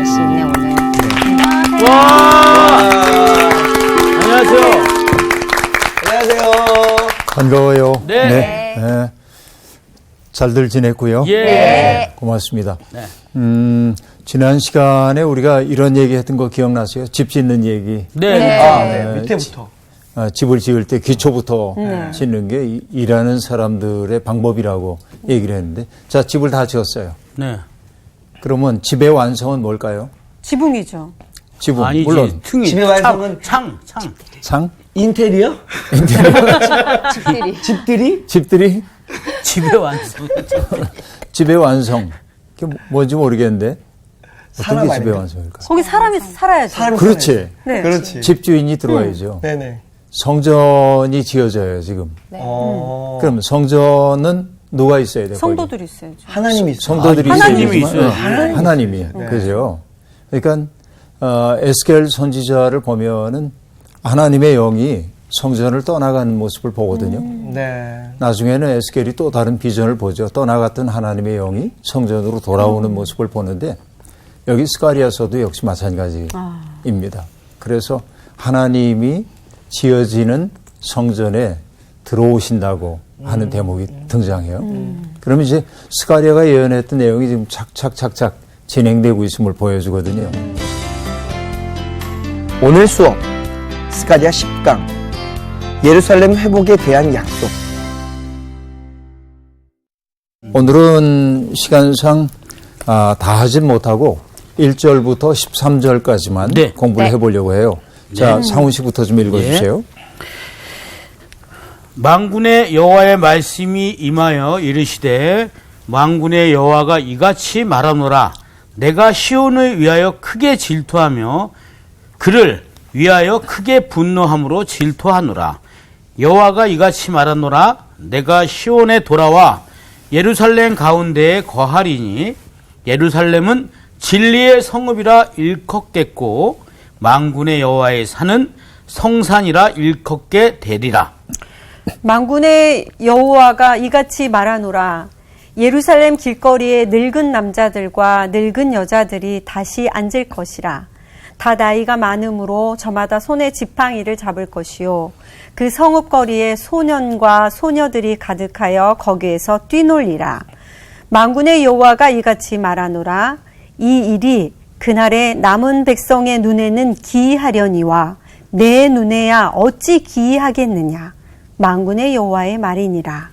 수 있네, 오늘. 와! 안녕하세요. 안녕하세요. 반가워요. 네. 네. 잘들 지냈고요. 예. 네. 고맙습니다. 네. 지난 시간에 우리가 이런 얘기 했던 거 기억나세요? 집 짓는 얘기. 네. 네. 밑에부터. 집을 지을 때 기초부터 짓는 게 일하는 사람들의 방법이라고 얘기를 했는데, 자, 집을 다 지었어요. 네. 그러면 집의 완성은 뭘까요? 지붕이죠. 지붕. 아니지. 물론 층이. 집의 완성은 창. 상? 인테리어? 집들이. 집들이? 집들이? 집의 완성. 집의 완성. 그게 뭔지 모르겠는데 어떤 사람 게 집의 아닌가? 완성일까요? 거기 사람이 살아야죠. 사람이 그렇지. 네. 그렇지. 집주인이 들어와야죠. 네네. 성전이 지어져요, 지금. 그럼 성전은 누가 있어야 돼요? 성도들이 있어야죠. 하나님이 있어. 성도들이 하나님이 있어야지만, 있어요. 하나님이. 그죠. 그러니까 에스겔 선지자를 보면은 하나님의 영이 성전을 떠나가는 모습을 보거든요. 네. 나중에는 에스겔이 또 다른 비전을 보죠. 떠나갔던 하나님의 영이 성전으로 돌아오는 모습을 보는데 여기 스가리아서도 역시 마찬가지입니다. 그래서 하나님이 지어지는 성전에 들어오신다고 하는 대목이 등장해요. 그러면 이제 스가리아가 예언했던 내용이 지금 착착착착 진행되고 있음을 보여주거든요. 오늘 수업 스가랴 10강 예루살렘 회복에 대한 약속. 오늘은 시간상 다 하진 못하고 1절부터 13절까지만 네. 공부를 해보려고 해요. 자, 상훈 씨부터 좀 읽어주세요. 만군의 여호와의 말씀이 임하여 이르시되 만군의 여호와가 이같이 말하노라. 내가 시온을 위하여 크게 질투하며 그를 위하여 크게 분노함으로 질투하노라. 여호와가 이같이 말하노라. 내가 시온에 돌아와 예루살렘 가운데에 거하리니 예루살렘은 진리의 성읍이라 일컫겠고 만군의 여호와의 산은 성산이라 일컫게 되리라. 만군의 여호와가 이같이 말하노라. 예루살렘 길거리에 늙은 남자들과 늙은 여자들이 다시 앉을 것이라. 다 나이가 많으므로 저마다 손에 지팡이를 잡을 것이요. 그 성읍거리에 소년과 소녀들이 가득하여 거기에서 뛰놀리라. 만군의 여호와가 이같이 말하노라. 이 일이 그날에 남은 백성의 눈에는 기이하려니와 내 눈에야 어찌 기이하겠느냐. 만군의 여호와의 말이니라.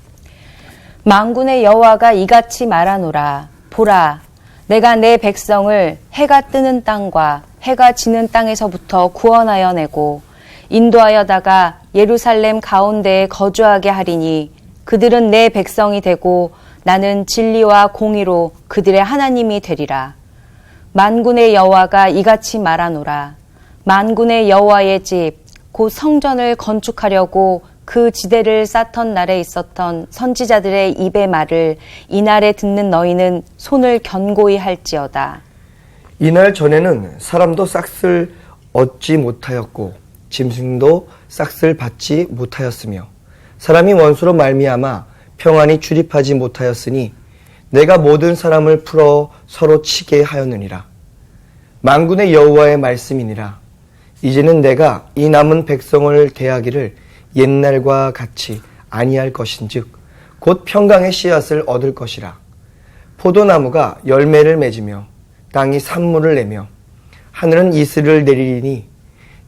만군의 여호와가 이같이 말하노라. 보라, 내가 내 백성을 해가 뜨는 땅과 해가 지는 땅에서부터 구원하여 내고 인도하여다가 예루살렘 가운데에 거주하게 하리니 그들은 내 백성이 되고 나는 진리와 공의로 그들의 하나님이 되리라. 만군의 여호와가 이같이 말하노라. 만군의 여호와의 집, 곧 성전을 건축하려고 그 지대를 쌓던 날에 있었던 선지자들의 입의 말을 이날에 듣는 너희는 손을 견고히 할지어다. 이날 전에는 사람도 싹을 얻지 못하였고 짐승도 싹을 받지 못하였으며 사람이 원수로 말미암아 평안히 출입하지 못하였으니 내가 모든 사람을 풀어 서로 치게 하였느니라. 만군의 여호와의 말씀이니라. 이제는 내가 이 남은 백성을 대하기를 옛날과 같이 아니할 것인즉 곧 평강의 씨앗을 얻을 것이라. 포도나무가 열매를 맺으며 땅이 산물을 내며 하늘은 이슬을 내리니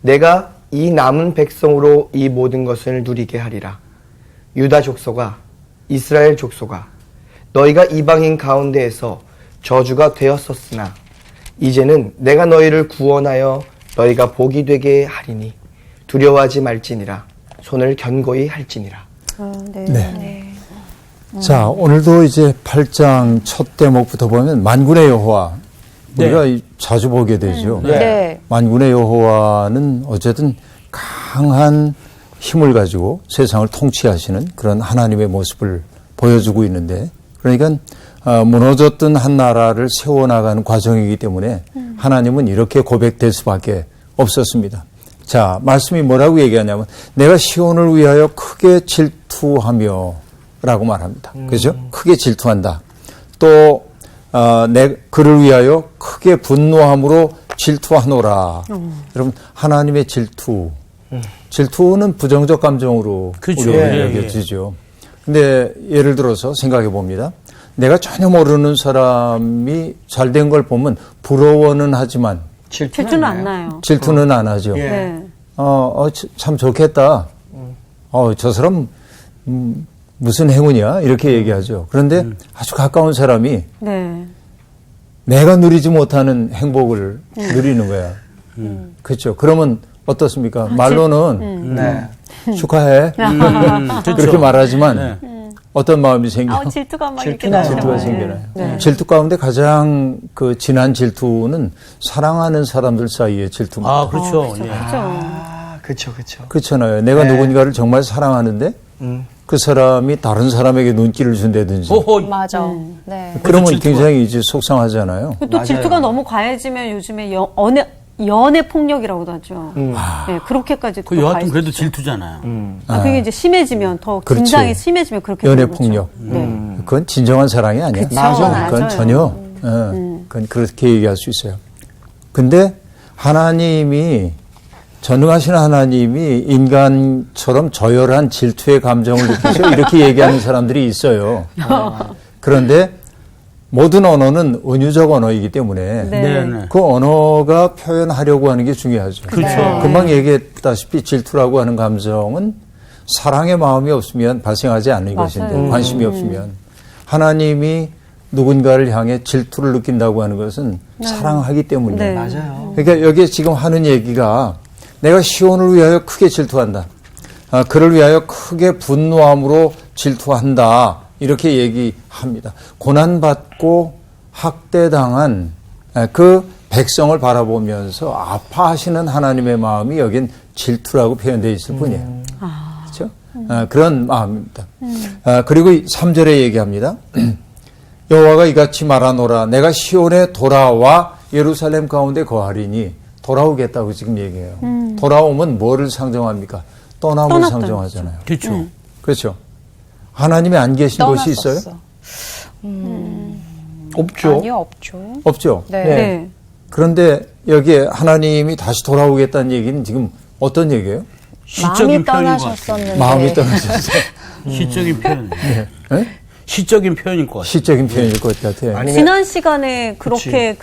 내가 이 남은 백성으로 이 모든 것을 누리게 하리라. 유다 족속아, 이스라엘 족속아, 너희가 이방인 가운데에서 저주가 되었었으나 이제는 내가 너희를 구원하여 너희가 복이 되게 하리니 두려워하지 말지니라. 손을 견고히 할지니라. 네. 자, 오늘도 이제 8장 첫 대목부터 보면 만군의 여호와 우리가 자주 보게 되죠. 네. 만군의 여호와는 어쨌든 강한 힘을 가지고 세상을 통치하시는 그런 하나님의 모습을 보여주고 있는데, 그러니까 무너졌던 한 나라를 세워나가는 과정이기 때문에 하나님은 이렇게 고백될 수밖에 없었습니다. 자, 말씀이 뭐라고 얘기하냐면 내가 시온을 위하여 크게 질투하며 라고 말합니다. 그죠? 크게 질투한다. 또 그를 위하여 크게 분노함으로 질투하노라. 여러분 하나님의 질투는 부정적 감정으로 그렇죠. 우리가 예, 여겨지죠. 근데 예를 들어서 생각해 봅니다. 내가 전혀 모르는 사람이 잘된 걸 보면 부러워는 하지만 질투는 안 나요. 질투는 안 하죠. 예. 네. 참 좋겠다. 저 사람 무슨 행운이야 이렇게 얘기하죠. 그런데 아주 가까운 사람이 네. 내가 누리지 못하는 행복을 누리는 거야. 그렇죠. 그러면 어떻습니까? 말로는 네. 축하해. 그렇게 말하지만 어떤 마음이 생겨? 질투가 막 이렇게 질투나요. 나죠. 질투가 생겨나요. 네. 질투 가운데 가장 그 진한 질투는 사랑하는 사람들 사이의 질투입니다. 아, 그렇죠. 예. 그렇죠. 아, 그쵸. 그렇잖아요. 내가 네. 누군가를 정말 사랑하는데 그 사람이 다른 사람에게 눈길을 준다든지 호호. 맞아. 네. 그러면 질투가. 굉장히 이제 속상하잖아요. 또 맞아요. 질투가 너무 과해지면 요즘에 연애 폭력이라고도 하죠. 네, 그렇게까지 그 또 여하튼 가해지죠. 그래도 질투잖아요. 그게 이제 심해지면 더 그렇지. 긴장이 심해지면 그렇게 연애 되는 거죠. 폭력. 네. 그건 진정한 사랑이 아니야. 그쵸, 맞아요. 그건 전혀 그건 그렇게 얘기할 수 있어요. 근데 하나님이 전능하신 하나님이 인간처럼 저열한 질투의 감정을 느끼셔 이렇게 얘기하는 사람들이 있어요. 그런데 모든 언어는 은유적 언어이기 때문에 네. 네. 그 언어가 표현하려고 하는 게 중요하죠. 그렇죠. 금방 얘기했다시피 질투라고 하는 감정은 사랑의 마음이 없으면 발생하지 않는 맞아요. 것인데 관심이 없으면 하나님이 누군가를 향해 질투를 느낀다고 하는 것은 사랑하기 때문이에요. 네. 맞아요. 그러니까 여기에 지금 하는 얘기가 내가 시온을 위하여 크게 질투한다. 그를 위하여 크게 분노함으로 질투한다. 이렇게 얘기합니다. 고난받고 학대당한 그 백성을 바라보면서 아파하시는 하나님의 마음이 여긴 질투라고 표현되어 있을 뿐이에요. 그렇죠? 그런 마음입니다. 그리고 3절에 얘기합니다. 여호와가 이같이 말하노라. 내가 시온에 돌아와 예루살렘 가운데 거하리니 돌아오겠다고 지금 얘기해요. 돌아오면 뭐를 상정합니까? 떠남을 떠났다는 상정하잖아요. 그렇죠. 그렇죠. 하나님이 안 계신 곳이 있어요? 떠났었어. 없죠. 아니요, 없죠. 없죠. 네. 네. 그런데 여기에 하나님이 다시 돌아오겠다는 얘기는 지금 어떤 얘기예요? 시적인 마음이 표현인 것 같아요. 떠나셨었는데. 마음이 떠나셨어요. 시적인 표현. 네? 시적인 표현일 것 같아요. 시적인 표현일 것 같아요. 아니면 지난 시간에 그렇게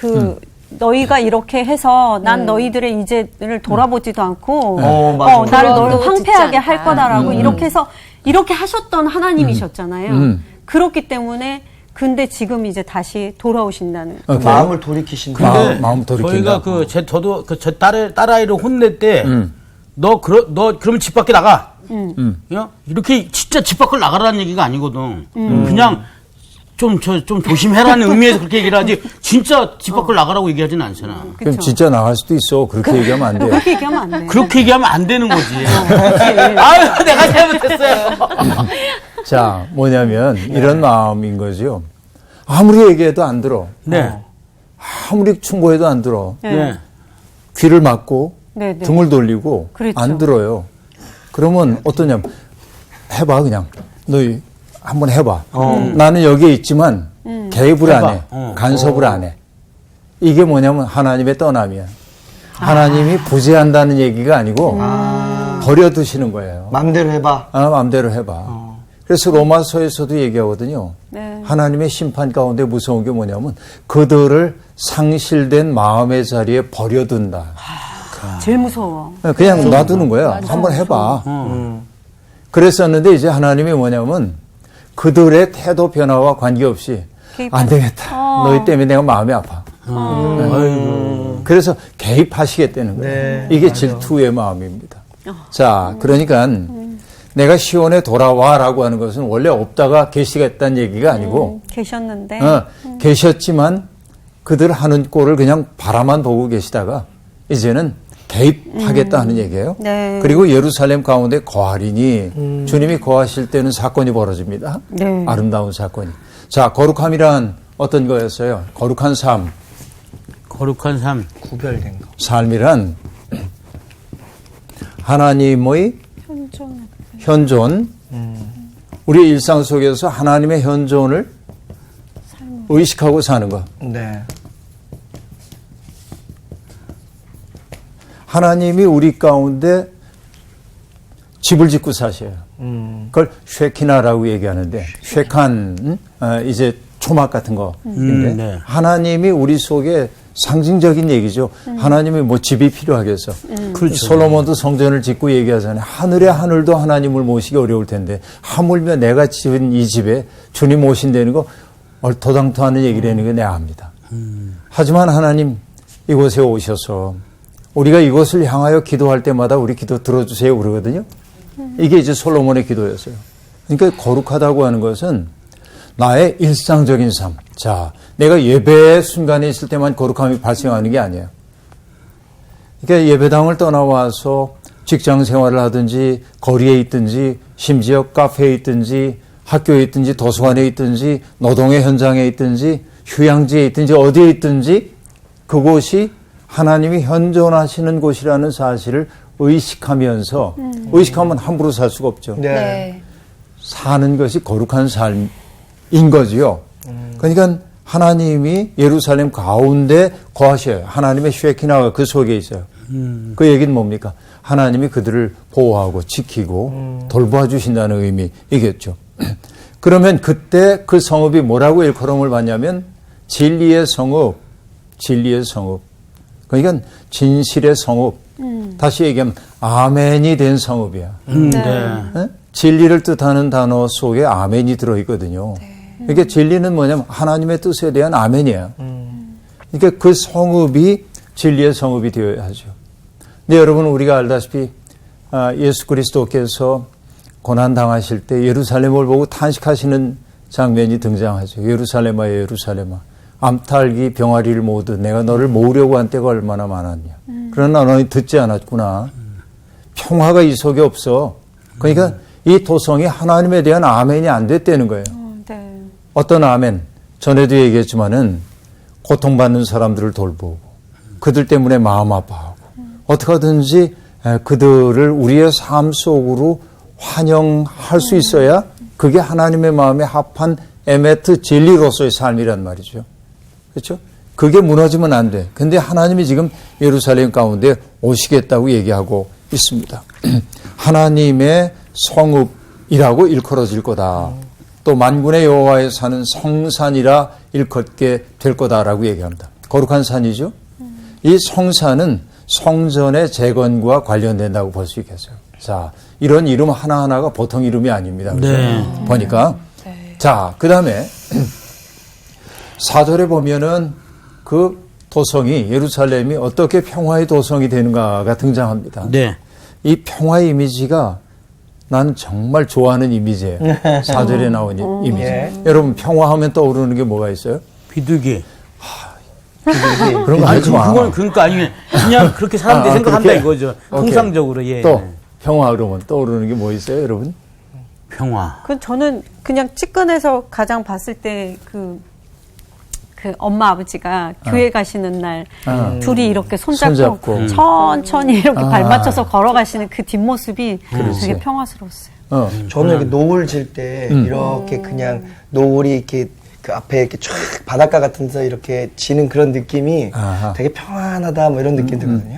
너희가 이렇게 해서 난 너희들의 이제를 돌아보지도 않고 맞아. 나를 너를 그것도 황폐하게 듣지 할 않다. 거다라고 이렇게 해서 이렇게 하셨던 하나님이셨잖아요. 그렇기 때문에 근데 지금 이제 다시 돌아오신다는. 마음을 돌이키신다. 근데 마음 돌이킨다. 저희가 저도 제 딸아이를 혼낼 때, 너 그러면 집 밖에 나가. 이렇게 진짜 집 밖을 나가라는 얘기가 아니거든. 그냥 좀 조심해라는 의미에서 그렇게 얘기를 하지, 진짜 집 밖을 나가라고 얘기하지는 않잖아. 그럼 진짜 나갈 수도 있어. 그렇게 얘기하면 안 돼요. 그렇게 얘기하면 안 돼. 그렇게 얘기하면 안 되는 거지. 아유, 내가 잘못했어요. 자, 뭐냐면 이런 마음인 거죠. 아무리 얘기해도 안 들어. 네. 아무리 충고해도 안 들어. 네. 귀를 막고 네, 네. 등을 돌리고 그렇죠. 안 들어요. 그러면 어떠냐면 해봐 그냥. 너희 한번 해봐. 나는 여기에 있지만 개입을 안 해. 간섭을 안 해. 이게 뭐냐면 하나님의 떠남이야. 하나님이 부재한다는 얘기가 아니고 버려두시는 거예요. 마음대로 해봐. 마음대로 해봐. 그래서 로마서에서도 얘기하거든요. 네. 하나님의 심판 가운데 무서운 게 뭐냐면 그들을 상실된 마음의 자리에 버려둔다. 제일 무서워. 그냥 놔두는 거야. 한번 해봐. 그랬었는데 이제 하나님이 뭐냐면 그들의 태도 변화와 관계없이 안 되겠다. 너희 때문에 내가 마음이 아파. 그래서 개입하시겠다는 거예요. 네, 이게 질투의 마음입니다. 자, 그러니까 내가 시온에 돌아와라고 하는 것은 원래 없다가 계시겠다는 얘기가 아니고 계셨는데. 계셨지만 그들 하는 꼴을 그냥 바라만 보고 계시다가 이제는 개입하겠다 하는 얘기예요. 네. 그리고 예루살렘 가운데 거하리니 주님이 거하실 때는 사건이 벌어집니다. 네. 아름다운 사건이. 자, 거룩함이란 어떤 거였어요? 거룩한 삶. 거룩한 삶. 구별된 거. 삶이란 하나님의 현존, 우리 일상 속에서 하나님의 현존을 의식하고 사는 것. 네. 하나님이 우리 가운데 집을 짓고 사셔요. 그걸 쉐키나라고 얘기하는데 쉐칸 이제 초막 같은 거인데 네. 하나님이 우리 속에 상징적인 얘기죠. 하나님이 뭐 집이 필요하겠어. 그렇죠. 솔로몬도 성전을 짓고 얘기하잖아요. 하늘의 하늘도 하나님을 모시기 어려울 텐데 하물며 내가 지은 이 집에 주님 오신다는 거 얼토당토하는 얘기라는 거 내가 압니다. 하지만 하나님 이곳에 오셔서 우리가 이곳을 향하여 기도할 때마다 우리 기도 들어주세요 그러거든요. 이게 이제 솔로몬의 기도였어요. 그러니까 거룩하다고 하는 것은 나의 일상적인 삶. 자, 내가 예배 순간에 있을 때만 거룩함이 발생하는 게 아니에요. 그러니까 예배당을 떠나와서 직장 생활을 하든지 거리에 있든지 심지어 카페에 있든지 학교에 있든지 도서관에 있든지 노동의 현장에 있든지 휴양지에 있든지 어디에 있든지 그곳이 하나님이 현존하시는 곳이라는 사실을 의식하면서 의식하면 함부로 살 수가 없죠. 네. 사는 것이 거룩한 삶인 거지요. 그러니까 하나님이 예루살렘 가운데 거하셔요. 하나님의 쉐키나가 그 속에 있어요. 그 얘기는 뭡니까? 하나님이 그들을 보호하고 지키고 돌보아 주신다는 의미이겠죠. 그러면 그때 그 성읍이 뭐라고 일컬음을 받냐면 진리의 성읍, 진리의 성읍. 그러니까 진실의 성읍. 다시 얘기하면 아멘이 된 성읍이야. 네. 진리를 뜻하는 단어 속에 아멘이 들어있거든요. 그러니까 진리는 뭐냐면 하나님의 뜻에 대한 아멘이에요. 그러니까 그 성읍이 진리의 성읍이 되어야 하죠. 근데 여러분 우리가 알다시피 예수 그리스도께서 고난당하실 때 예루살렘을 보고 탄식하시는 장면이 등장하죠. 예루살렘아 예루살렘아 암탈기 병아리를 모으듯 내가 너를 모으려고 한 때가 얼마나 많았냐. 그러나 너희 듣지 않았구나. 평화가 이 속에 없어. 그러니까 이 도성이 하나님에 대한 아멘이 안 됐다는 거예요. 네. 어떤 아멘? 전에도 얘기했지만은 고통받는 사람들을 돌보고 그들 때문에 마음 아파하고 어떻게 하든지 그들을 우리의 삶 속으로 환영할 수 있어야 그게 하나님의 마음에 합한 에메트 진리로서의 삶이란 말이죠. 그렇죠? 그게 무너지면 안 돼. 근데 하나님이 지금 예루살렘 가운데 오시겠다고 얘기하고 있습니다. 하나님의 성읍이라고 일컬어질 거다. 또 만군의 여호와에 사는 성산이라 일컫게 될 거다라고 얘기합니다. 거룩한 산이죠. 이 성산은 성전의 재건과 관련된다고 볼 수 있겠어요. 자, 이런 이름 하나하나가 보통 이름이 아닙니다. 네. 보니까. 자, 그 다음에 4절에 보면은 그 도성이 예루살렘이 어떻게 평화의 도성이 되는가가 등장합니다. 네. 이 평화의 이미지가 난 정말 좋아하는 이미지예요. 4절에 나온 이미지. 여러분 평화하면 떠오르는 게 뭐가 있어요? 비둘기. 그런 거 하지 마. 그건 그러니까 아니 그냥 그렇게 사람들이 생각한다 그렇게? 이거죠. 오케이. 통상적으로 예. 또 평화 그러면 떠오르는 게 뭐 있어요, 여러분? 평화. 그 저는 그냥 찌끈해서 가장 봤을 때 그 엄마 아버지가 교회 가시는 날 둘이 이렇게 손잡고 천천히 이렇게 발 맞춰서 걸어가시는 그 뒷모습이 되게 평화스러웠어요. 저는 이렇게 노을 질 때 이렇게 그냥 노을이 이렇게 그 앞에 이렇게 쫙 바닷가 같은 데서 이렇게 지는 그런 느낌이 되게 평안하다 뭐 이런 느낌 들거든요.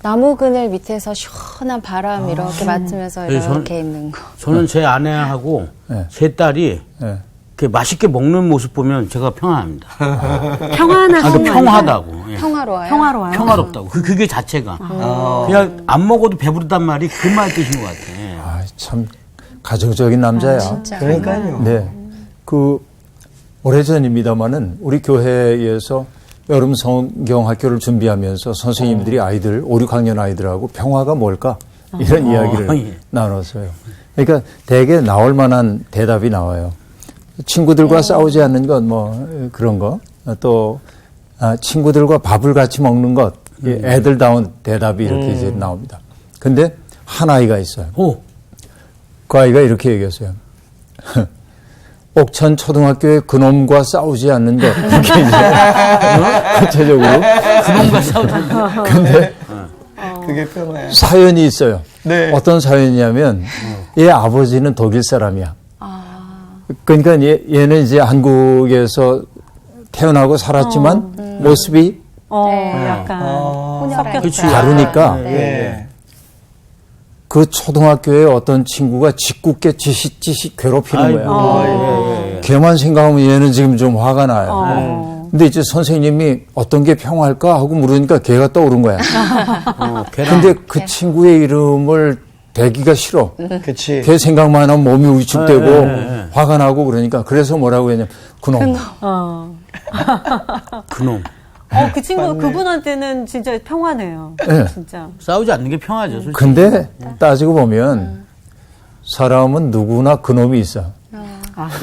나무 그늘 밑에서 시원한 바람 이렇게 맞으면서 네, 이렇게 있는 거. 저는 제 아내하고 제 딸이 이렇게 맛있게 먹는 모습 보면 제가 평안합니다. 평안하고 평화하다고. 예. 평화로워요. 평화로워요. 평화롭다고. 그게 자체가. 그냥 안 먹어도 배부르단 말이 그 말 뜻인 것 같아. 아, 참 가정적인 남자야. 진짜. 그러니까요. 네. 그 오래전입니다마는 우리 교회에서 여름 성경학교를 준비하면서 선생님들이 아이들 5, 6학년 아이들하고 평화가 뭘까 이런 이야기를 예. 나눴어요. 그러니까 대개 나올 만한 대답이 나와요. 친구들과 싸우지 않는 것 뭐 그런 거 또 친구들과 밥을 같이 먹는 것 애들다운 대답이 이렇게 이제 나옵니다. 근데 한 아이가 있어요. 그 아이가 이렇게 얘기했어요. 옥천 초등학교의 그놈과 싸우지 않는 것. 이렇게 이제 구체적으로. 그놈과 싸우는 거. 근데 그게 평화예요. 사연이 있어요. 네. 어떤 사연이냐면 얘 아버지는 독일 사람이야. 그러니까 얘는 이제 한국에서 태어나고 살았지만 모습이 약간 섞였다. 그치. 다르니까 예. 그 초등학교에 어떤 친구가 짓궂게 지시 괴롭히는 거야. 걔만 생각하면 얘는 지금 좀 화가 나요. 근데 이제 선생님이 어떤 게 평화할까 하고 물으니까 걔가 떠오른 거야. 근데 그 친구의 이름을 대기가 싫어. 그치. 걔 생각만 하면 몸이 위축되고 화가 나고 그러니까 그래서 뭐라고 했냐면 그놈. 그놈. 그 친구 그분한테는 진짜 평화네요. 네. 진짜. 싸우지 않는 게 평화죠. 솔직히. 근데 따지고 보면 사람은 누구나 그놈이 있어.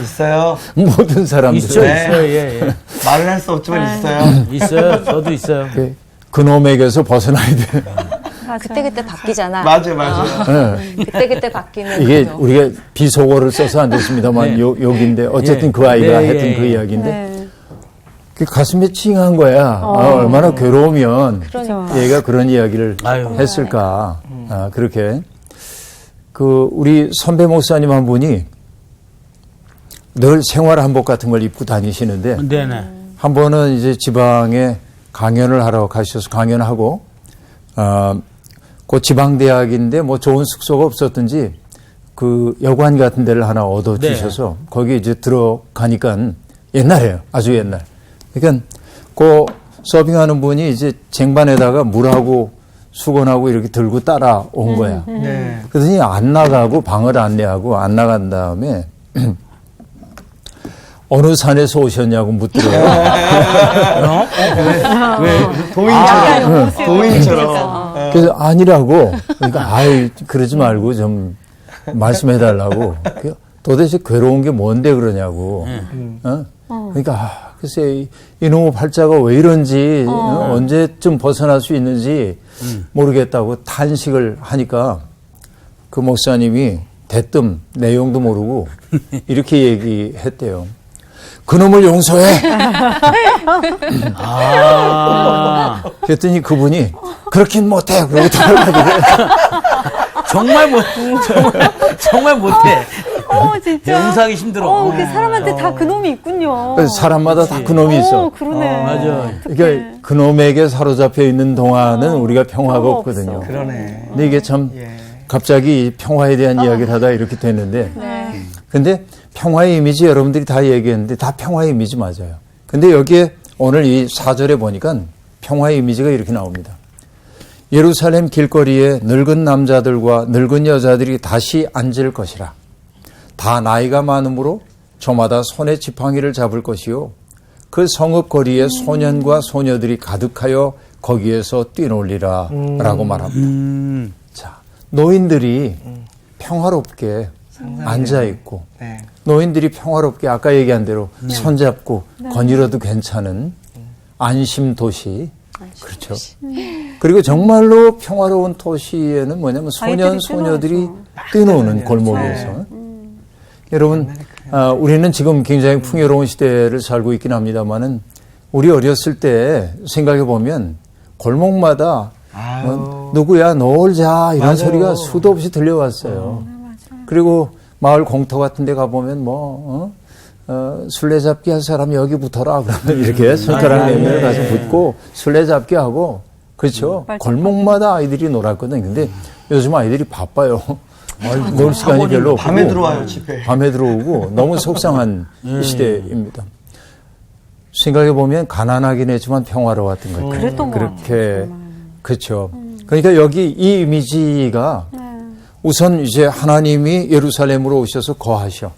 있어요. 모든 사람들. 있죠, 네. 있어요. 예. 말은 할 수 없지만 있어요. 있어요. 저도 있어요. 그놈에게서 벗어나야 돼. 그때그때 바뀌잖아. 맞아요. 그때그때 바뀌는 이게 그놈. 우리가 비속어를 써서 안 됐습니다만 네. 욕인데 어쨌든 예. 그 아이가 네, 했던 예, 그 예. 이야기인데 네. 그 가슴에 찡한 거야. 얼마나 괴로우면 그러니까. 얘가 그런 이야기를 아유. 했을까. 그렇게 그 우리 선배 목사님 한 분이 늘 생활 한복 같은 걸 입고 다니시는데 네네. 한 번은 이제 지방에 강연을 하러 가셔서 강연하고 그 지방 대학인데 뭐 좋은 숙소가 없었든지 그 여관 같은 데를 하나 얻어 주셔서 거기 이제 들어가니까 옛날에요. 아주 옛날. 그러니까 그 서빙하는 분이 이제 쟁반에다가 물하고 수건하고 이렇게 들고 따라온 거야. 네. 그러더니 안 나가고 방을 안내하고 안 나간 다음에 어느 산에서 오셨냐고 묻더래요. 왜? 도인처럼. 도인처럼. 그래서 아니라고. 그러니까 아이 그러지 말고 좀 말씀해달라고. 도대체 괴로운 게 뭔데 그러냐고. 그러니까 글쎄 이놈의 팔자가 왜 이런지 언제쯤 벗어날 수 있는지 모르겠다고 탄식을 하니까 그 목사님이 대뜸 내용도 모르고 이렇게 얘기했대요. 그놈을 용서해. 그랬더니 그분이 그렇긴 못해. 그러고 돌아가더래. 정말 못해. 진짜. 영상이 힘들어. 그 사람한테 다 그놈이 있군요. 사람마다 다 그놈이 있어. 그러네. 맞아. 그러니까 그놈에게 사로잡혀 있는 동안은 우리가 평화가 없거든요. 그러네. 근데 이게 참 예. 갑자기 평화에 대한 이야기를 하다 이렇게 됐는데 근데 평화의 이미지 여러분들이 다 얘기했는데 다 평화의 이미지 맞아요. 근데 여기에 오늘 이 4절에 보니까 평화의 이미지가 이렇게 나옵니다. 예루살렘 길거리에 늙은 남자들과 늙은 여자들이 다시 앉을 것이라. 다 나이가 많으므로 저마다 손에 지팡이를 잡을 것이요. 그 성읍 거리에 소년과 소녀들이 가득하여 거기에서 뛰놀리라 라고 말합니다. 자, 노인들이 평화롭게 앉아있고 네. 노인들이 평화롭게 아까 얘기한 대로 손잡고 거닐어도 괜찮은 안심 도시. 그렇죠. 그리고 정말로 평화로운 도시에는 뭐냐면 소년, 아이들이 소녀들이 뛰노는 골목에서. 여러분, 우리는 지금 굉장히 풍요로운 시대를 살고 있긴 합니다만은 우리 어렸을 때 생각해 보면 골목마다 누구야 놀자 이런 맞아요. 소리가 수도 없이 들려왔어요. 그리고 마을 공터 같은 데 가보면 술래잡기 할 사람이 여기 붙어라 그러면 이렇게 손가락 내밀어 가서 붙고 술래잡기 하고 그렇죠. 골목마다 아이들이 놀았거든요. 근데 요즘 아이들이 바빠요. 놀 시간이 별로 없고 밤에 들어와요, 집에. 밤에 들어오고 너무 속상한 시대입니다. 생각해 보면 가난하긴 했지만 평화로웠던 거예요. 그랬던 것 그렇게 같아요. 그렇죠. 그러니까 여기 이 이미지가 우선 이제 하나님이 예루살렘으로 오셔서 거하셔.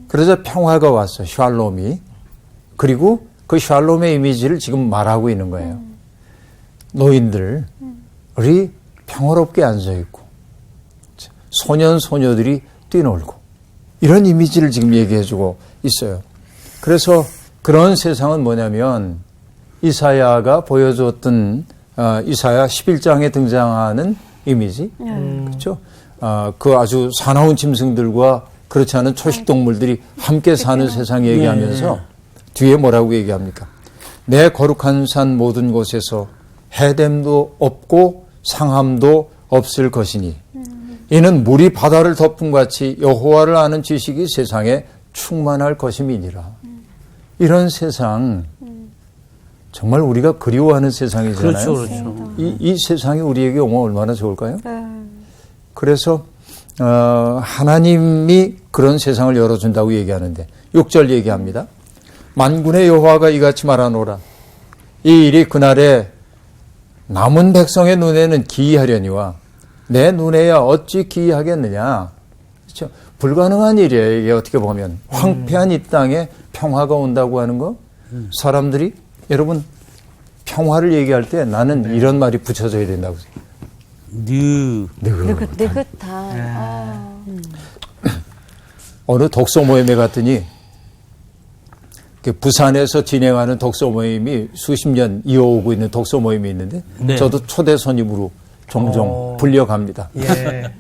그래서 평화가 왔어. 샬롬이. 그리고 그 샬롬의 이미지를 지금 말하고 있는 거예요. 노인들이 평화롭게 앉아있고 소년 소녀들이 뛰놀고 이런 이미지를 지금 얘기해주고 있어요. 그래서 그런 세상은 뭐냐면 이사야가 보여줬던 이사야 11장에 등장하는 이미지 그렇죠? 그 아주 사나운 짐승들과 그렇지 않은 초식동물들이 함께 사는 세상 얘기하면서 뒤에 뭐라고 얘기합니까? 내 거룩한 산 모든 곳에서 해됨도 없고 상함도 없을 것이니 이는 물이 바다를 덮음 같이 여호와를 아는 지식이 세상에 충만할 것임이니라. 이런 세상 정말 우리가 그리워하는 세상이잖아요. 그렇죠, 그렇죠. 이 세상이 우리에게 오면 얼마나 좋을까요? 네. 그래서 하나님이 그런 세상을 열어준다고 얘기하는데 6절 얘기합니다. 만군의 여호와가 이같이 말하노라. 이 일이 그날에 남은 백성의 눈에는 기이하려니와 내 눈에야 어찌 기이하겠느냐. 그렇죠? 불가능한 일이에요. 이게 어떻게 보면 황폐한 이 땅에 평화가 온다고 하는 거. 사람들이 여러분 평화를 얘기할 때 나는 이런 말이 붙여져야 된다고 생각해요. 느긋한. 어느 독서 모임에 갔더니 부산에서 진행하는 독서 모임이 수십 년 이어오고 있는 독서 모임이 있는데 네. 저도 초대 손님으로 종종 불려갑니다. 예.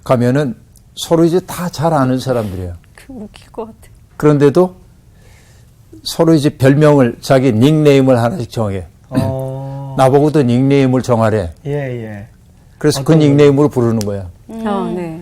가면은 서로 이제 다 잘 아는 사람들이에요. 웃길 것 같아. 그런데도 서로 이제 별명을 자기 닉네임을 하나씩 정해. 나보고도 닉네임을 정하래. 예, 예. 그래서 그 닉네임으로 부르는 거야. 네.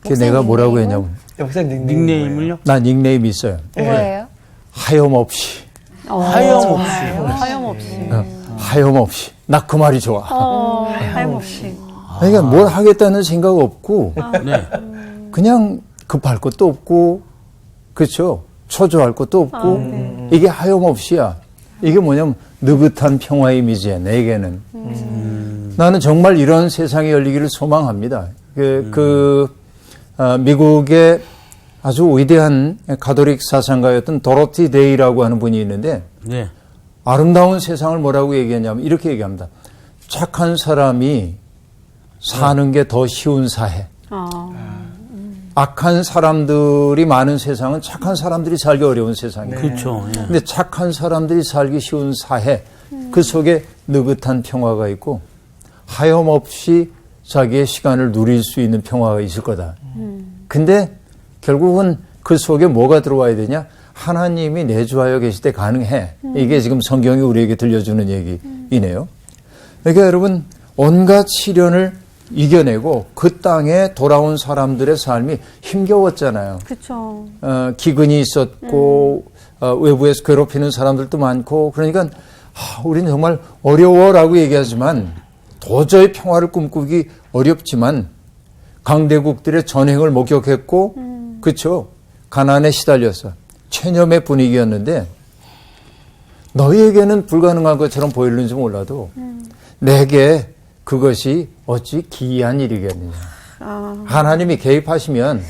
그게 내가 뭐라고 했냐면 목사님 닉네임을요? 나 닉네임이 있어요. 뭐예요? 하염없이. 하염없이. 하염없이. 하염없이. 나 그 말이 좋아. 하염없이. 그러니까 뭘 하겠다는 생각 없고 네. 그냥 급할 것도 없고 그렇죠. 초조할 것도 없고 이게 하염없이야. 이게 뭐냐면 느긋한 평화의 이미지야. 내게는. 나는 정말 이런 세상이 열리기를 소망합니다. 미국의 아주 위대한 가톨릭 사상가였던 도로티 데이라고 하는 분이 있는데 네. 아름다운 세상을 뭐라고 얘기했냐면 이렇게 얘기합니다. 착한 사람이 사는 게 더 쉬운 사회. 악한 사람들이 많은 세상은 착한 사람들이 살기 어려운 세상이에요. 그렇죠. 예. 근데 착한 사람들이 살기 쉬운 사회, 그 속에 느긋한 평화가 있고 하염없이 자기의 시간을 누릴 수 있는 평화가 있을 거다. 근데 결국은 그 속에 뭐가 들어와야 되냐? 하나님이 내주하여 계실 때 가능해. 이게 지금 성경이 우리에게 들려주는 얘기이네요. 그러니까 여러분 온갖 시련을 이겨내고 그 땅에 돌아온 사람들의 삶이 힘겨웠잖아요. 그렇죠. 기근이 있었고 외부에서 괴롭히는 사람들도 많고 그러니까 우리는 정말 어려워라고 얘기하지만 도저히 평화를 꿈꾸기 어렵지만 강대국들의 전횡을 목격했고 그렇죠. 가난에 시달렸어. 체념의 분위기였는데 너희에게는 불가능한 것처럼 보이는지 몰라도 내게 그것이 어찌 기이한 일이겠느냐. 하나님이 개입하시면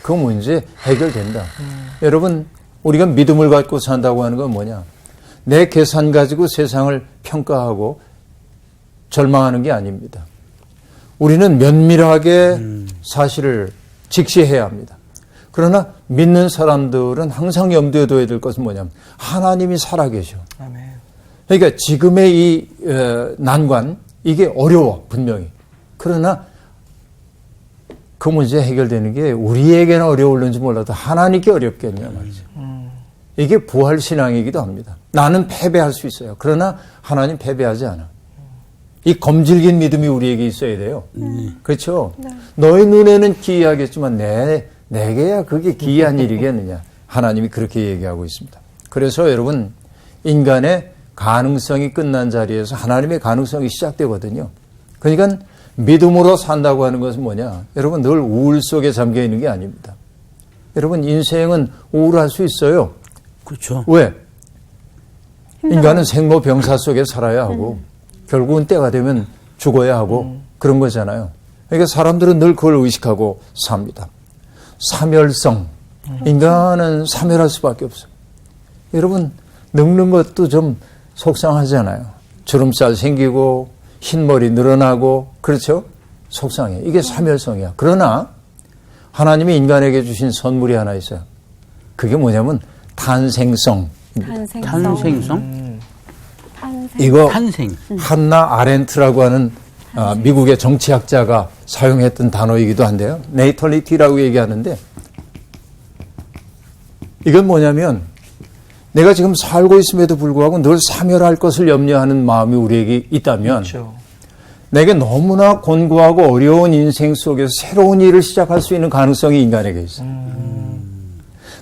그 문제 해결된다. 여러분 우리가 믿음을 갖고 산다고 하는 건 뭐냐. 내 계산 가지고 세상을 평가하고 절망하는 게 아닙니다. 우리는 면밀하게 사실을 직시해야 합니다. 그러나 믿는 사람들은 항상 염두에 둬야 될 것은 뭐냐면 하나님이 살아계셔. 아멘. 그러니까 지금의 이 난관 이게 어려워 분명히. 그러나 그 문제 해결되는 게 우리에게는 어려울는지 몰라도 하나님께 어렵겠냐 말이죠. 이게 부활신앙이기도 합니다. 나는 패배할 수 있어요. 그러나 하나님 패배하지 않아. 이 검질긴 믿음이 우리에게 있어야 돼요. 그렇죠? 네. 너희 눈에는 기이하겠지만 내게야 그게 기이한 일이겠느냐. 하나님이 그렇게 얘기하고 있습니다. 그래서 여러분 인간의 가능성이 끝난 자리에서 하나님의 가능성이 시작되거든요. 그러니까 믿음으로 산다고 하는 것은 뭐냐. 여러분 늘 우울 속에 잠겨 있는 게 아닙니다. 여러분 인생은 우울할 수 있어요. 그렇죠. 왜? 인간은 생로병사 속에 살아야 하고 결국은 때가 되면 죽어야 하고 그런 거잖아요. 그러니까 사람들은 늘 그걸 의식하고 삽니다. 사멸성. 인간은 사멸할 수밖에 없어요. 여러분 늙는 것도 좀 속상하잖아요. 주름살 생기고 흰머리 늘어나고 그렇죠? 속상해. 이게 사멸성이야. 그러나 하나님이 인간에게 주신 선물이 하나 있어요. 그게 뭐냐면 탄생성. 탄생성? 이거 탄생. 한나 아렌트라고 하는 미국의 정치학자가 사용했던 단어이기도 한데요. 네이털리티라고 얘기하는데 이건 뭐냐면 내가 지금 살고 있음에도 불구하고 늘 사멸할 것을 염려하는 마음이 우리에게 있다면 그렇죠. 내게 너무나 곤고하고 어려운 인생 속에서 새로운 일을 시작할 수 있는 가능성이 인간에게 있어요.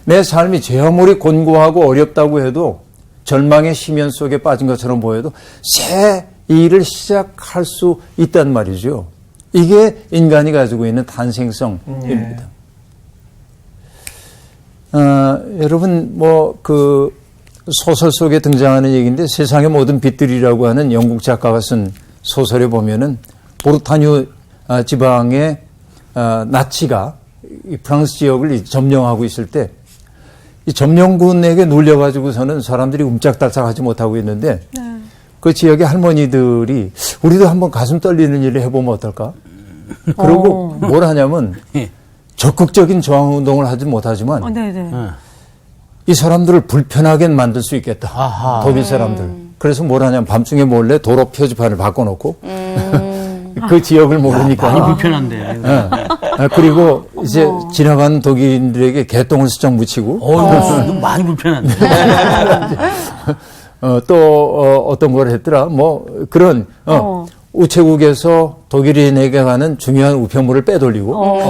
내 삶이 제 아무리 곤고하고 어렵다고 해도 절망의 심연 속에 빠진 것처럼 보여도 새 일을 시작할 수 있단 말이죠. 이게 인간이 가지고 있는 탄생성입니다. 여러분 그 소설 속에 등장하는 얘기인데 세상의 모든 빛들이라고 하는 영국 작가가 쓴 소설에 보면은 보르타뉴 지방의 나치가 이 프랑스 지역을 점령하고 있을 때 이 점령군에게 눌려가지고서는 사람들이 움짝달싹하지 못하고 있는데 그 지역의 할머니들이 우리도 한번 가슴 떨리는 일을 해보면 어떨까? 그러고 뭘 하냐면 적극적인 저항운동을 하지 못하지만 이 사람들을 불편하게 만들 수 있겠다. 아하. 독일 사람들. 그래서 뭘 하냐면 밤중에 몰래 도로 표지판을 바꿔놓고 그 지역을 모르니까. 많이 불편한데. 그리고 이제 지나가는 독일인들에게 개똥을 수정 묻히고. 이거 많이 불편한데. 또 어떤 걸 했더라. 그런 우체국에서 독일인에게 가는 중요한 우편물을 빼돌리고.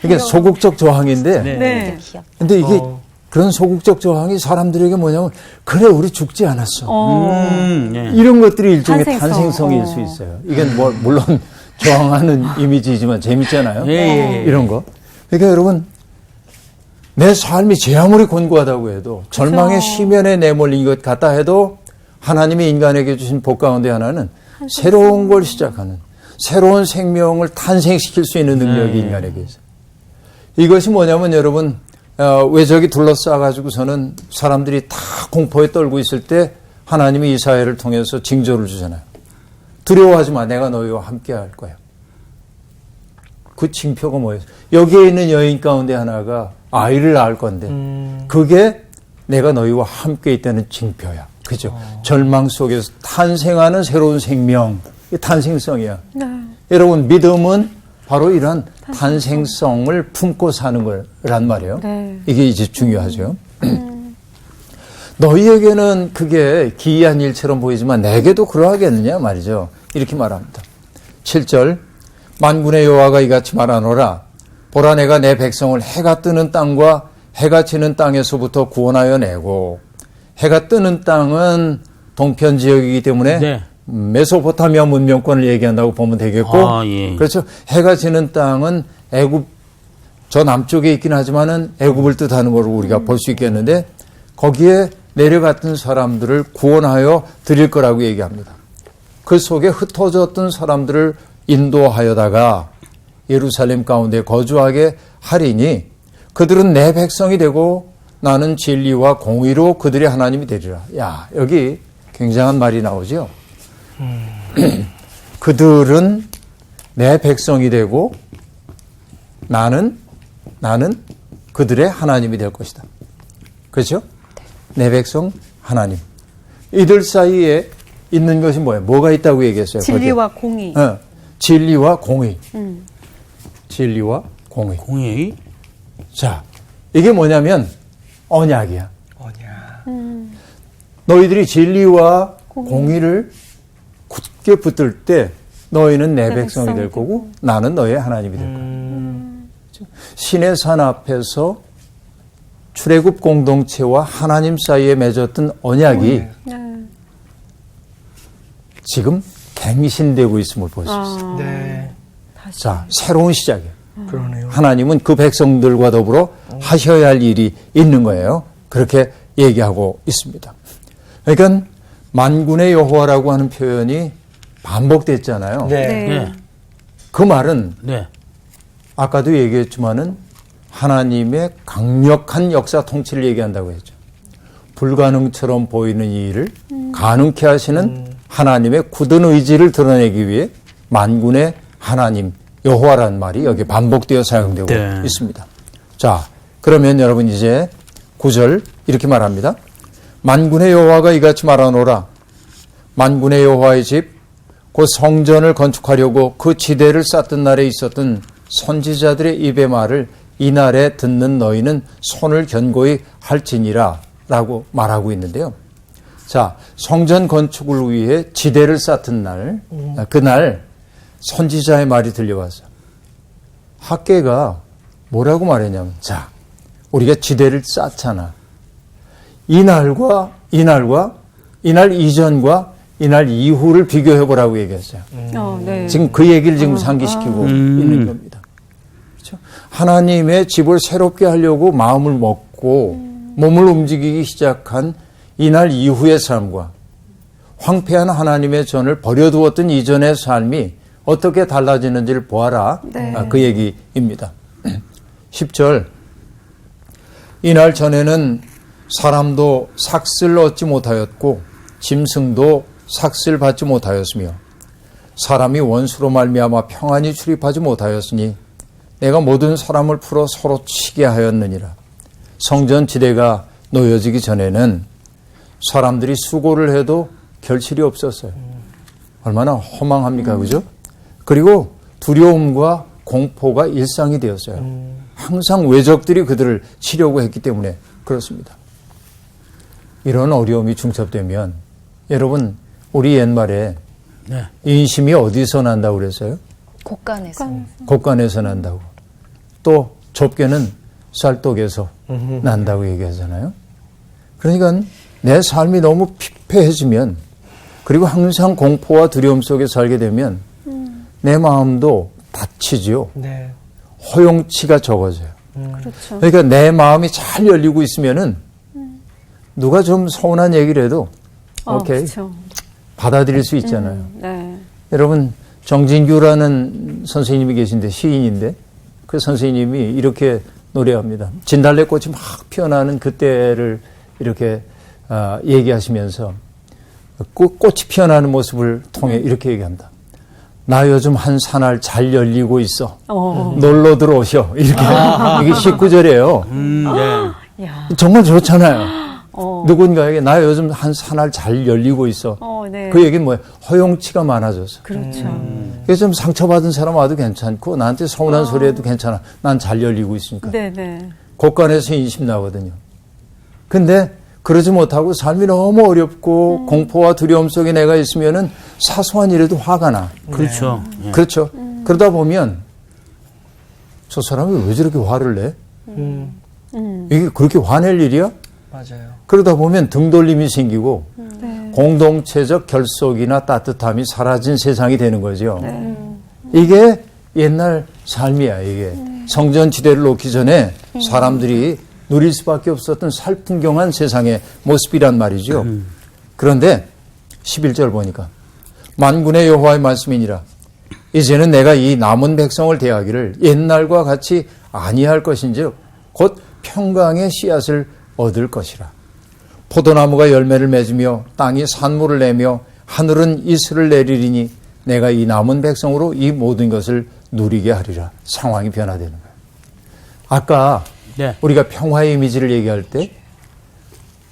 이게 소극적 저항인데. 네. 근데 이게 그런 소극적 저항이 사람들에게 뭐냐면 그래 우리 죽지 않았어. 네. 이런 것들이 일종의 탄생성. 탄생성일 수 있어요. 이건 물론 저항하는 이미지지만 재밌잖아요. 예. 이런 거. 그러니까 여러분 내 삶이 제 아무리 곤고하다고 해도 절망의 심연에 내몰린 것 같다 해도 하나님이 인간에게 주신 복 가운데 하나는 새로운 걸 시작하는 새로운 생명을 탄생시킬 수 있는 능력이 인간에게 있어요. 이것이 뭐냐면 여러분 외적이 둘러싸가지고서는 사람들이 다 공포에 떨고 있을 때 하나님이 이사야를 통해서 징조를 주잖아요. 두려워하지 마. 내가 너희와 함께 할 거야. 그 징표가 뭐예요? 여기에 있는 여인 가운데 하나가 아이를 낳을 건데 그게 내가 너희와 함께 있다는 징표야. 그죠? 절망 속에서 탄생하는 새로운 생명. 이게 탄생성이야. 여러분 믿음은 바로 이런 탄생성을 품고 사는 거란 말이에요. 네. 이게 이제 중요하죠. 너희에게는 그게 기이한 일처럼 보이지만 내게도 그러하겠느냐 말이죠. 이렇게 말합니다. 7절 만군의 여호와가 이같이 말하노라. 보라 내가 내 백성을 해가 뜨는 땅과 해가 지는 땅에서부터 구원하여 내고 해가 뜨는 땅은 동편 지역이기 때문에 네. 메소포타미아 문명권을 얘기한다고 보면 되겠고 예. 그렇죠. 해가 지는 땅은 애굽 저 남쪽에 있긴 하지만은 애굽을 뜻하는 걸 우리가 볼 수 있겠는데 거기에 내려갔던 사람들을 구원하여 드릴 거라고 얘기합니다. 그 속에 흩어졌던 사람들을 인도하여다가 예루살렘 가운데 거주하게 하리니 그들은 내 백성이 되고 나는 진리와 공의로 그들의 하나님이 되리라. 야, 여기 굉장한 말이 나오죠. 그들은 내 백성이 되고 나는 그들의 하나님이 될 것이다. 그렇죠? 내 백성 하나님. 이들 사이에 있는 것이 뭐예요? 뭐가 있다고 얘기했어요? 진리와 공의. 진리와 공의. 진리와 공의. 공의. 자, 이게 뭐냐면 언약이야. 너희들이 진리와 공의를 굳게 붙들 때 너희는 내 백성이 될 거고 나는 너의 하나님이 될 거야. 신의 산 앞에서 출애굽 공동체와 하나님 사이에 맺었던 언약이 지금 갱신되고 있음을 볼 수 있어요. 네. 자, 새로운 시작이에요. 그러네요. 하나님은 그 백성들과 더불어 하셔야 할 일이 있는 거예요. 그렇게 얘기하고 있습니다. 그러니까 만군의 여호와라고 하는 표현이 반복됐잖아요. 네. 네. 그 말은 네. 아까도 얘기했지만은 하나님의 강력한 역사 통치를 얘기한다고 했죠. 불가능처럼 보이는 이 일을 가능케 하시는 하나님의 굳은 의지를 드러내기 위해 만군의 하나님 여호와라는 말이 여기 반복되어 사용되고 네. 있습니다. 자, 그러면 여러분 이제 9절 이렇게 말합니다. 만군의 여호와가 이같이 말하노라. 만군의 여호와의 집 곧 성전을 건축하려고 그 지대를 쌓던 날에 있었던 선지자들의 입의 말을 이날에 듣는 너희는 손을 견고히 할지니라 라고 말하고 있는데요. 자, 성전 건축을 위해 지대를 쌓던 날, 그날 선지자의 말이 들려왔어요. 학계가 뭐라고 말했냐면, 자, 우리가 지대를 쌓잖아. 이날과 이날과 이날 이전과 이날 이후를 비교해보라고 얘기했어요. 네. 지금 그 얘기를 지금 상기시키고 있는 겁니다. 그렇죠? 하나님의 집을 새롭게 하려고 마음을 먹고 몸을 움직이기 시작한 이날 이후의 삶과 황폐한 하나님의 전을 버려두었던 이전의 삶이 어떻게 달라지는지를 보아라. 네. 그 얘기입니다. 10절 이날 전에는 사람도 삭슬 얻지 못하였고 짐승도 삭슬 받지 못하였으며 사람이 원수로 말미암아 평안히 출입하지 못하였으니 내가 모든 사람을 풀어 서로 치게 하였느니라. 성전 지대가 놓여지기 전에는 사람들이 수고를 해도 결실이 없었어요. 얼마나 허망합니까, 그죠? 그리고 두려움과 공포가 일상이 되었어요. 항상 외적들이 그들을 치려고 했기 때문에 그렇습니다. 이런 어려움이 중첩되면 여러분 우리 옛말에 네. 인심이 어디서 난다고 그랬어요? 곳간에서. 곳간에서 난다고. 또 좁게는 쌀떡에서 난다고 얘기하잖아요. 그러니까 내 삶이 너무 피폐해지면 그리고 항상 공포와 두려움 속에 살게 되면 내 마음도 다치죠. 네. 허용치가 적어져요. 그렇죠. 그러니까 내 마음이 잘 열리고 있으면은 누가 좀 서운한 얘기를 해도 오케이 그렇죠. 받아들일 수 있잖아요. 네. 여러분 정진규라는 선생님이 계신데 시인인데 그 선생님이 이렇게 노래합니다. 진달래꽃이 막 피어나는 그때를 이렇게 얘기하시면서 꽃이 피어나는 모습을 통해 이렇게 얘기합니다. 나 요즘 한 산알 잘 열리고 있어. 놀러 들어오셔. 이렇게 이게 19절이에요. 네. 야. 정말 좋잖아요. 누군가에게 나 요즘 한 산알 잘 열리고 있어. 네. 그 얘기는 뭐예요? 허용치가 많아져서. 그렇죠. 그래서 좀 상처받은 사람 와도 괜찮고 나한테 서운한 소리 해도 괜찮아. 난 잘 열리고 있으니까. 네네. 곳간에서 인심 나거든요. 근데 그러지 못하고 삶이 너무 어렵고 공포와 두려움 속에 내가 있으면은 사소한 일에도 화가 나. 그렇죠. 예. 그렇죠. 그러다 보면 저 사람이 왜 저렇게 화를 내? 이게 그렇게 화낼 일이야? 맞아요. 그러다 보면 등돌림이 생기고 네. 공동체적 결속이나 따뜻함이 사라진 세상이 되는 거죠. 이게 옛날 삶이야, 이게. 성전 지대를 놓기 전에 사람들이 누릴 수밖에 없었던 살풍경한 세상의 모습이란 말이죠. 그런데 11절 보니까 만군의 여호와의 말씀이니라. 이제는 내가 이 남은 백성을 대하기를 옛날과 같이 아니할 것인즉 곧 평강의 씨앗을 얻을 것이라. 포도나무가 열매를 맺으며 땅이 산물을 내며 하늘은 이슬을 내리리니 내가 이 남은 백성으로 이 모든 것을 누리게 하리라. 상황이 변화되는 거예요. 아까 네. 우리가 평화의 이미지를 얘기할 때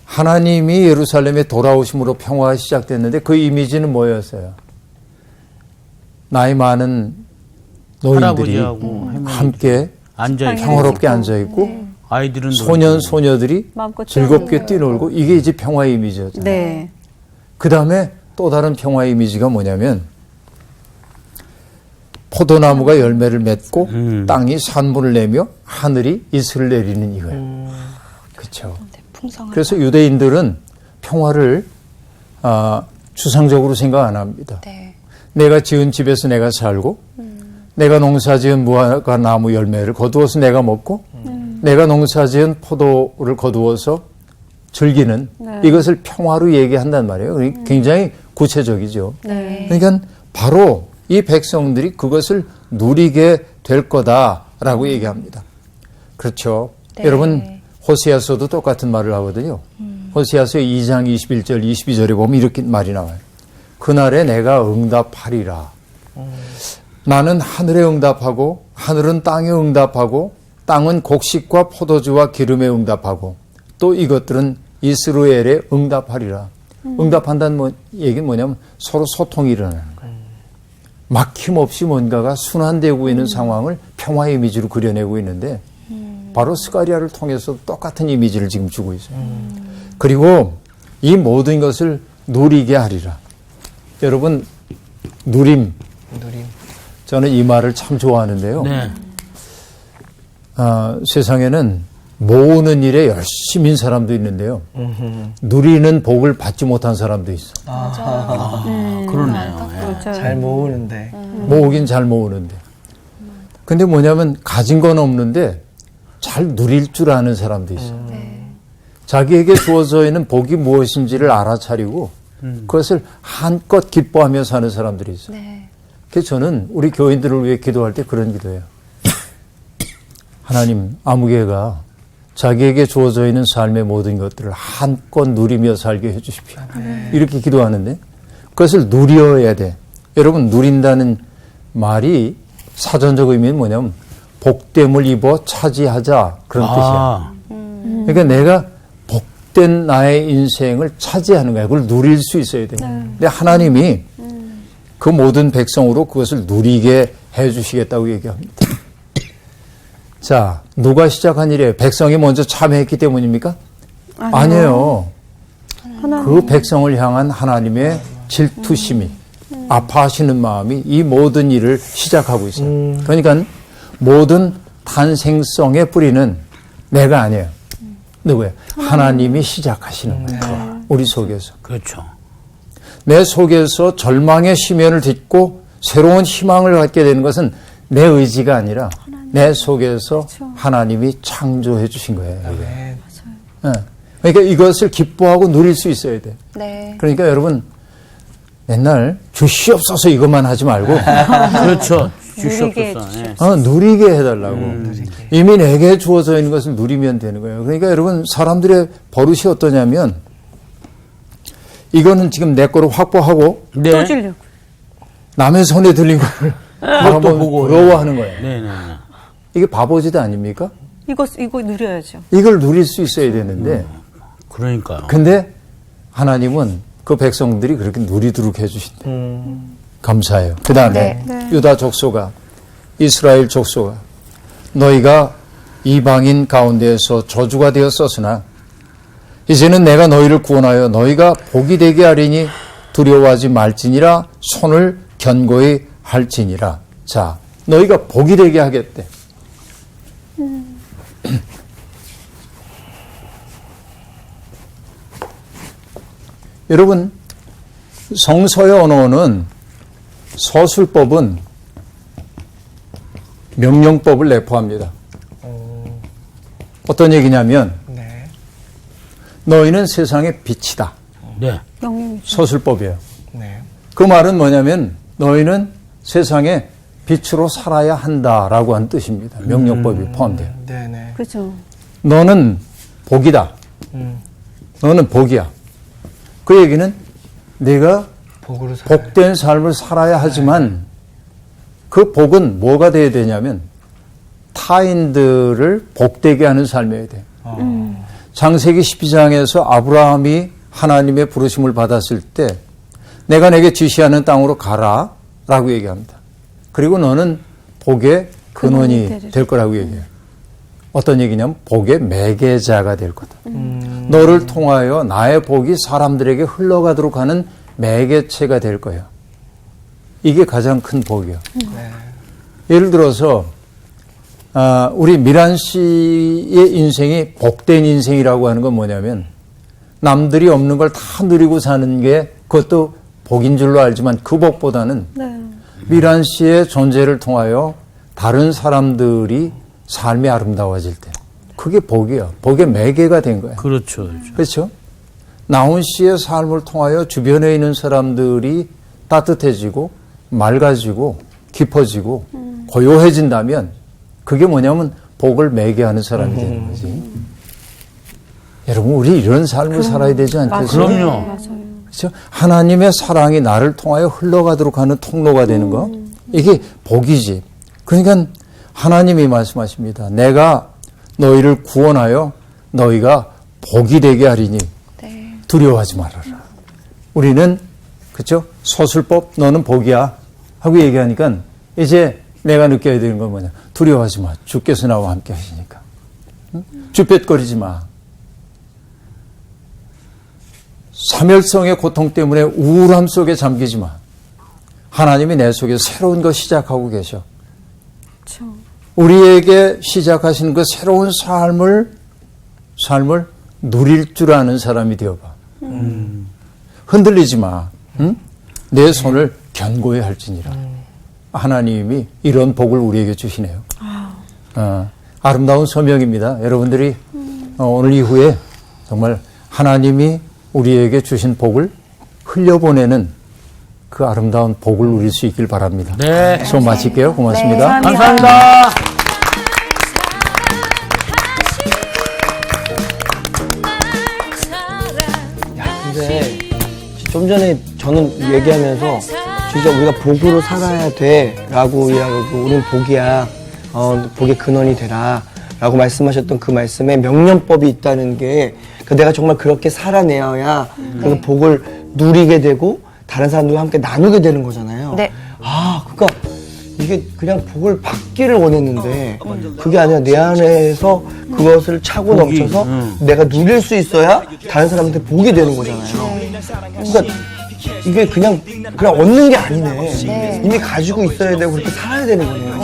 하나님이 예루살렘에 돌아오심으로 평화가 시작됐는데 그 이미지는 뭐였어요? 나이 많은 노인들이 할아버지하고 함께 앉아있고 평화롭게 앉아있고 아이들은 소년, 소녀들이 마음껏 즐겁게 뛰놀고 이게 이제 평화의 이미지였잖아요. 네. 그 다음에 또 다른 평화의 이미지가 뭐냐면 포도나무가 열매를 맺고 땅이 산물을 내며 하늘이 이슬을 내리는 이거예요. 그렇죠. 풍성한. 그래서 유대인들은 평화를 주상적으로 생각 안 합니다. 네. 내가 지은 집에서 내가 살고 내가 농사지은 무화과 나무 열매를 거두어서 내가 먹고 내가 농사지은 포도를 거두어서 즐기는 이것을 평화로 얘기한단 말이에요. 굉장히 구체적이죠. 네. 그러니까 바로 이 백성들이 그것을 누리게 될 거다라고 얘기합니다. 그렇죠. 네. 여러분 호세아서도 똑같은 말을 하거든요. 호세아서 2장 21절 22절에 보면 이렇게 말이 나와요. 그날에 내가 응답하리라. 나는 하늘에 응답하고 하늘은 땅에 응답하고 땅은 곡식과 포도주와 기름에 응답하고 또 이것들은 이스라엘에 응답하리라. 응답한다는 얘기는 뭐냐면 서로 소통이 일어나는 거예요. 막힘없이 뭔가가 순환되고 있는 상황을 평화의 이미지로 그려내고 있는데 바로 스가랴를 통해서 똑같은 이미지를 지금 주고 있어요. 그리고 이 모든 것을 누리게 하리라. 여러분, 누림. 저는 이 말을 참 좋아하는데요. 네. 세상에는 모으는 일에 열심인 사람도 있는데요. 누리는 복을 받지 못한 사람도 있어. 그러네요. 예. 잘 모으는데. 모으긴 잘 모으는데. 근데 뭐냐면 가진 건 없는데 잘 누릴 줄 아는 사람도 있어. 자기에게 주어져 있는 복이 무엇인지를 알아차리고 그것을 한껏 기뻐하며 사는 사람들이 있어. 그래서 저는 우리 교인들을 위해 기도할 때 그런 기도해요. 하나님, 아무개가 자기에게 주어져 있는 삶의 모든 것들을 한껏 누리며 살게 해주십시오. 이렇게 기도하는데 그것을 누려야 돼. 여러분, 누린다는 말이 사전적 의미는 뭐냐면 복됨을 입어 차지하자, 그런 뜻이야. 그러니까 내가 복된 나의 인생을 차지하는 거야. 그걸 누릴 수 있어야 돼. 근데 하나님이 그 모든 백성으로 그것을 누리게 해주시겠다고 얘기합니다. 자, 누가 시작한 일이에요? 백성이 먼저 참여했기 때문입니까? 아니에요. 그 백성을 향한 하나님의 질투심이, 아파하시는 마음이 이 모든 일을 시작하고 있어요. 그러니까 모든 탄생성의 뿌리는 내가 아니에요. 누구예요? 하나님이 시작하시는 거예요. 우리 속에서. 그렇죠. 내 속에서 절망의 시면을 딛고 새로운 희망을 갖게 되는 것은 내 의지가 아니라 내 속에서 하나님이 창조해 주신 거예요. 네. 그러니까 이것을 기뻐하고 누릴 수 있어야 돼. 네. 그러니까 여러분 맨날 주시옵소서 이것만 하지 말고 그렇죠. 누리게 주시옵소서. 예. 누리게 해달라고. 이미 내게 주어져 있는 것을 누리면 되는 거예요. 그러니까 여러분 사람들의 버릇이 어떠냐면 이거는 지금 내 거로 확보하고 네. 또 주려고. 남의 손에 들린 걸 바라보고 보고, 부러워하는 거예요. 네, 네, 네. 이게 바보짓 아닙니까? 이거 누려야죠. 이걸 누릴 수 있어야 되는데 그러니까요. 근데 하나님은 그 백성들이 그렇게 누리도록 해주신다. 감사해요. 그 다음에 유다 족속아, 이스라엘 족속아, 너희가 이방인 가운데에서 저주가 되었었으나 이제는 내가 너희를 구원하여 너희가 복이 되게 하리니 두려워하지 말지니라. 손을 견고히 할지니라. 자, 너희가 복이 되게 하겠대. 여러분, 성서의 언어는 서술법은 명령법을 내포합니다. 어떤 얘기냐면 네. 너희는 세상의 빛이다. 네. 명령이죠. 서술법이에요. 네. 그 말은 뭐냐면 너희는 세상의 빛으로 살아야 한다라고 하는 뜻입니다. 명령법이 포함돼요. 네네. 그렇죠. 너는 복이다. 너는 복이야. 그 얘기는 내가 복으로 살아요. 복된 삶을 살아야 하지만 그 복은 뭐가 돼야 되냐면 타인들을 복되게 하는 삶이어야 돼. 창세기 12장에서 아브라함이 하나님의 부르심을 받았을 때 내가 내게 지시하는 땅으로 가라 라고 얘기합니다. 그리고 너는 복의 근원이 될 거라고 얘기해요. 어떤 얘기냐면 복의 매개자가 될 거다. 너를 통하여 나의 복이 사람들에게 흘러가도록 하는 매개체가 될 거예요. 이게 가장 큰 복이에요. 예를 들어서 우리 미란 씨의 인생이 복된 인생이라고 하는 건 뭐냐면 남들이 없는 걸 다 누리고 사는 게 그것도 복인 줄로 알지만 그 복보다는 미란 씨의 존재를 통하여 다른 사람들이 삶이 아름다워질 때 그게 복이에요. 복의 매개가 된 거예요. 그렇죠. 그렇죠? 나훈 씨의 삶을 통하여 주변에 있는 사람들이 따뜻해지고 맑아지고 깊어지고 고요해진다면 그게 뭐냐면 복을 매개하는 사람이 되는 거지. 여러분 우리 이런 삶을 살아야 되지 않겠어요? 그럼요. 맞아요. 그렇죠? 하나님의 사랑이 나를 통하여 흘러가도록 하는 통로가 되는 거. 이게 복이지. 그러니까 하나님이 말씀하십니다. 내가 너희를 구원하여 너희가 복이 되게 하리니 두려워하지 말아라. 우리는 그렇죠? 서술법 너는 복이야 하고 얘기하니까 이제 내가 느껴야 되는 건 뭐냐. 두려워하지 마. 주께서 나와 함께 하시니까. 응? 쭈뼛거리지 마. 사멸성의 고통 때문에 우울함 속에 잠기지만 하나님이 내 속에 새로운 거 시작하고 계셔. 그렇죠. 우리에게 시작하시는 그 새로운 삶을 누릴 줄 아는 사람이 되어봐. 흔들리지 마. 응? 내 손을 견고히 할지니라. 하나님이 이런 복을 우리에게 주시네요. 아름다운 소명입니다. 여러분들이 오늘 이후에 정말 하나님이 우리에게 주신 복을 흘려보내는 그 아름다운 복을 누릴 수 있길 바랍니다. 네. 수업 마칠게요. 고맙습니다. 네, 감사합니다. 근데 좀 전에 저는 얘기하면서 진짜 우리가 복으로 살아야 돼라고 우리는 복이야, 복의 근원이 되라 라고 말씀하셨던 그 말씀에 명령법이 있다는 게 내가 정말 그렇게 살아내어야 그 복을 누리게 되고 다른 사람들과 함께 나누게 되는 거잖아요. 네. 그러니까 이게 그냥 복을 받기를 원했는데 그게 아니라 내 안에서 그것을 차고 넘쳐서 내가 누릴 수 있어야 다른 사람한테 복이 되는 거잖아요. 그러니까 이게 그냥 얻는 게 아니네. 이미 가지고 있어야 되고 그렇게 살아야 되는 거네요.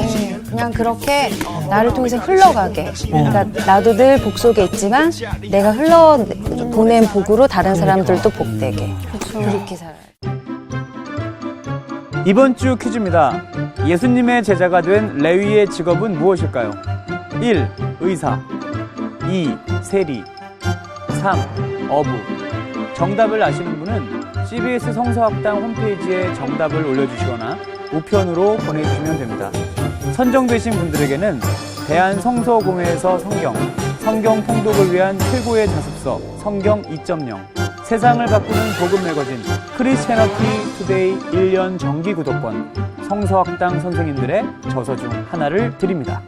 그냥 그렇게 나를 통해서 흘러가게. 그러니까 나도 늘 복 속에 있지만 내가 흘러보낸 복으로 다른 사람들도 복되게. 그렇게 살아요. 이번 주 퀴즈입니다. 예수님의 제자가 된 레위의 직업은 무엇일까요? 1. 의사 2. 세리 3. 어부. 정답을 아시는 분은 CBS 성서학당 홈페이지에 정답을 올려주시거나 우편으로 보내주시면 됩니다. 선정되신 분들에게는 대한성서공회에서 성경 통독을 위한 최고의 자습서 성경 2.0, 세상을 바꾸는 복음 매거진 크리스채너티 투데이 1년 정기 구독권, 성서학당 선생님들의 저서 중 하나를 드립니다.